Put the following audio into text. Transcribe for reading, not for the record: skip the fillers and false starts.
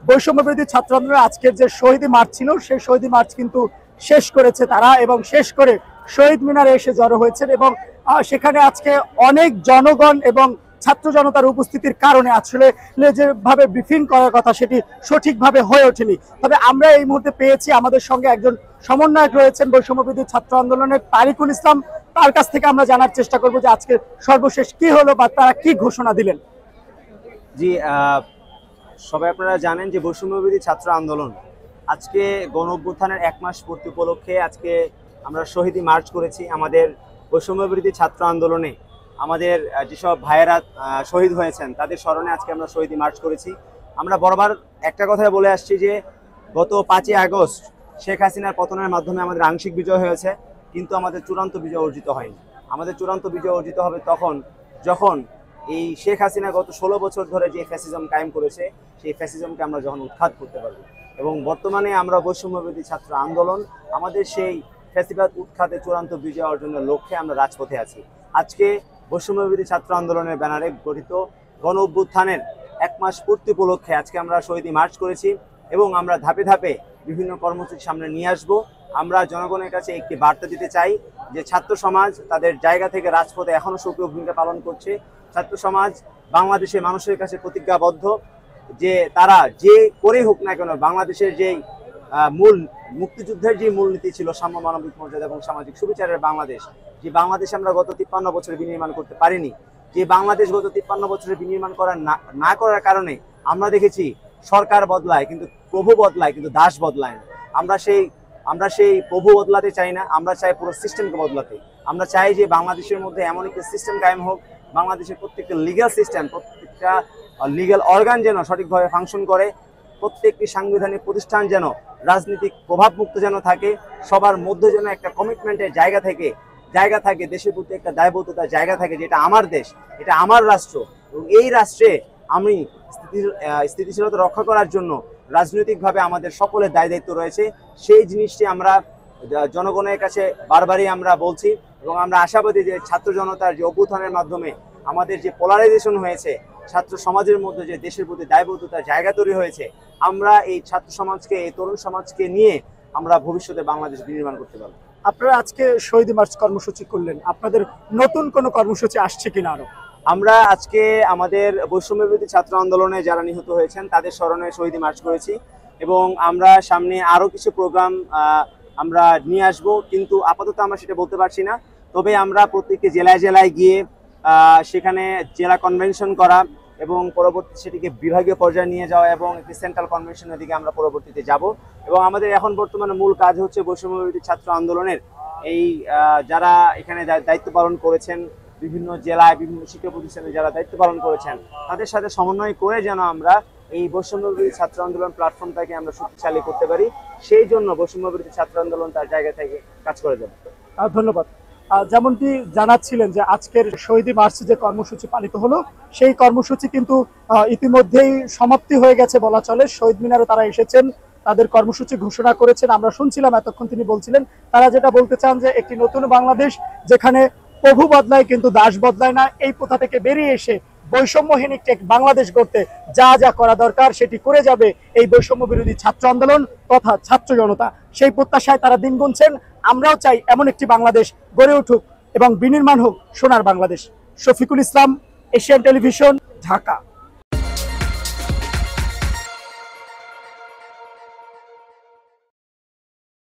বৈষম্য বিরোধী ছাত্র আন্দোলনের আজকের যে শহীদ মার্চ ছিল সেই শহীদ মার্চ কিন্তু শেষ করেছে তারা, এবং শেষ করে শহীদ মিনারে এসে জড়ো হয়েছেন। এবং সেখানে আজকে অনেক জনগণ এবং ছাত্র জনতার উপস্থিতির কারণে আসলে যেভাবে ব্রিফিং করার কথা সেটি সঠিকভাবে হয়ে ওঠেনি। তবে আমরা এই মুহূর্তে পেয়েছি, আমাদের সঙ্গে একজন সমন্বয়ক রয়েছেন বৈষম্য বিরোধী ছাত্র আন্দোলনের তারিকুল ইসলাম। তার কাছ থেকে আমরা জানার চেষ্টা করব যে আজকে সর্বশেষ কি হলো বা তারা কি ঘোষণা দিলেন। জি, সবাই আপনারা জানেন যে বৈষম্য বিরোধী ছাত্র আন্দোলন আজকে গণ অভ্যুত্থানের 1 মাস পূর্তি উপলক্ষে আজকে আমরা শহীদ মার্চ করেছি। আমাদের বৈষম্য বিরোধী ছাত্র আন্দোলনে আমাদের যেসব ভাইয়েরা শহীদ হয়েছেন তাদের স্মরণে আজকে আমরা শহীদ মার্চ করেছি। আমরা বরাবর একটা কথাই বলে আসছি যে গত 5ই আগস্ট শেখ হাসিনার পতনের মাধ্যমে আমাদের আংশিক বিজয় হয়েছে, কিন্তু আমাদের চূড়ান্ত বিজয় অর্জিত হয়নি। আমাদের চূড়ান্ত বিজয় অর্জিত হবে তখন যখন এই শেখ হাসিনা গত 16 বছর ধরে যে ফ্যাসিজম কায়েম করেছে সেই ফ্যাসিজমকে আমরা যখন উৎখাত করতে পারবো। এবং বর্তমানে আমরা বৈষম্য বিরোধী ছাত্র আন্দোলন আমাদের সেই ফ্যাসিবাদ উৎখাতে চূড়ান্ত বিজয় অর্জনের লক্ষ্যে আমরা রাজপথে আছি। আজকে বৈষম্য বিরোধী ছাত্র আন্দোলনের ব্যানারে গঠিত গণ অভ্যুত্থানের 1 মাস পূর্তি উপলক্ষে আজকে আমরা শহীদ মার্চ করেছি এবং আমরা ধাপে ধাপে বিভিন্ন কর্মসূচি সামনে নিয়ে আসব। আমরা জনগণের কাছে একটি বার্তা দিতে চাই যে ছাত্র সমাজ তাদের জায়গা থেকে রাজপথে এখনও সক্রিয় ভূমিকা পালন করছে। ছাত্র সমাজ বাংলাদেশের মানুষের কাছে প্রতিজ্ঞাবদ্ধ যে তারা যে করেই হোক না কেন বাংলাদেশের যেই মূল মুক্তিযুদ্ধের যে মূলনীতি ছিল সাম্য, মানবিক মর্যাদা এবং সামাজিক সুবিচারের বাংলাদেশ, যে বাংলাদেশ আমরা গত 53 বছরে বিনির্মাণ করতে পারিনি, যে বাংলাদেশ গত 53 বছরে বিনির্মাণ না করার কারণে আমরা দেখেছি সরকার বদলায় কিন্তু প্রভু বদলায়, কিন্তু দাস বদলায় না। আমরা সেই প্রভু বদলাতে চাই না, আমরা চাই পুরো সিস্টেমকে বদলাতে। আমরা চাই যে বাংলাদেশের মধ্যে এমন একটি সিস্টেম কায়েম হোক, বাংলাদেশের প্রত্যেকটা লিগ্যাল সিস্টেম, প্রত্যেকটা লিগ্যাল অর্গান যেন সঠিকভাবে ফাংশন করে, প্রত্যেকটি সাংবিধানিক প্রতিষ্ঠান যেন রাজনৈতিক প্রভাবমুক্ত যেন থাকে, সবার মধ্যে যেন একটা কমিটমেন্টের জায়গা থাকে, দেশের প্রতি একটা দায়বদ্ধতার জায়গা থাকে, যেটা আমার দেশ, এটা আমার রাষ্ট্র এবং এই রাষ্ট্রে আমি স্থিতিশীলতা রক্ষা করার জন্য রাজনৈতিকভাবে আমাদের সকলের দায়িত্ব রয়েছে। সেই জিনিসটি আমরা জনগণের কাছে বারবারই আমরা বলছি এবং আমরা আশাবাদী যে ছাত্র জনতার যে অভ্যুত্থানের মাধ্যমে আমাদের যে পোলারাইজেশন হয়েছে, ছাত্র সমাজের মধ্যে যে দেশের প্রতি দায়বদ্ধতার জায়গা তৈরি হয়েছে, আমরা এই ছাত্র সমাজকে, এই তরুণ সমাজকে নিয়ে আমরা ভবিষ্যতে বাংলাদেশ বিনির্মাণ করতে পারবো। আপনারা আজকে শহীদ মার্চ কর্মসূচি করলেন, আপনাদের নতুন কোনো কর্মসূচি আসছে কিনা? আরো আমরা আজকে আমাদের বৈষম্য বিরোধী ছাত্র আন্দোলনে যারা নিহত হয়েছেন তাদের স্মরণে শহীদ মার্চ করেছি এবং আমরা সামনে আরো কিছু প্রোগ্রাম আমরা নিয়ে আসব, কিন্তু আপাতত আমরা সেটা বলতে পারছি না। তবে আমরা প্রত্যেকটি জেলায় গিয়ে সেখানে জেলা কনভেনশন করা এবং পরবর্তী সেটিকে বিভাগীয় পর্যায়ে নিয়ে যাওয়া এবং একটি সেন্ট্রাল কনভেনশনের দিকে আমরা পরবর্তীতে যাব। এবং আমাদের এখন বর্তমানে মূল কাজ হচ্ছে বৈষম্য বিরোধী ছাত্র আন্দোলনের এই যারা এখানে দায়িত্ব পালন করেছেন, বিভিন্ন জেলায় বিভিন্ন শিক্ষা প্রতিষ্ঠানে যারা দায়িত্ব পালন করেছেন তাদের সাথে সমন্বয় করে যেন আমরা এই বৈষম্য বিরোধী ছাত্র আন্দোলন প্ল্যাটফর্মটাকে আমরা শক্তিশালী করতে পারি, সেই জন্য বৈষম্য বিরোধী ছাত্র আন্দোলন তার জায়গা থেকে কাজ করে যাবে। ধন্যবাদ। যেমনটি জানাচ্ছিলেন যে আজকের শহীদ মার্চ যে কর্মসূচি পালিত হলো সেই কর্মসূচি কিন্তু ইতিমধ্যেই সমাপ্তি হয়ে গেছে বলা চলে। শহীদ মিনারে তারা এসেছেন, তাদের কর্মসূচি ঘোষণা করেছেন। আমরা শুনছিলাম এতক্ষণ তিনি বলছিলেন তারা যেটা বলতে চান যে একটি নতুন বাংলাদেশ যেখানে প্রভু বদলায় কিন্তু দাস বদলায় না, এই প্রথা থেকে বেরিয়ে এসে বৈষম্যহীন একটি বাংলাদেশ গড়তে যা যা করা দরকার সেটি করে যাবে এই বৈষম্য বিরোধী ছাত্র আন্দোলন তথা ছাত্র জনতা। সেই প্রত্যাশায় তারা দিন গুনছেন। আমরাও চাই এমন একটি বাংলাদেশ গড়ে উঠুক এবং বিনির্মাণ হোক সোনার বাংলাদেশ। Shafiqul Islam, Asian television, Dhaka.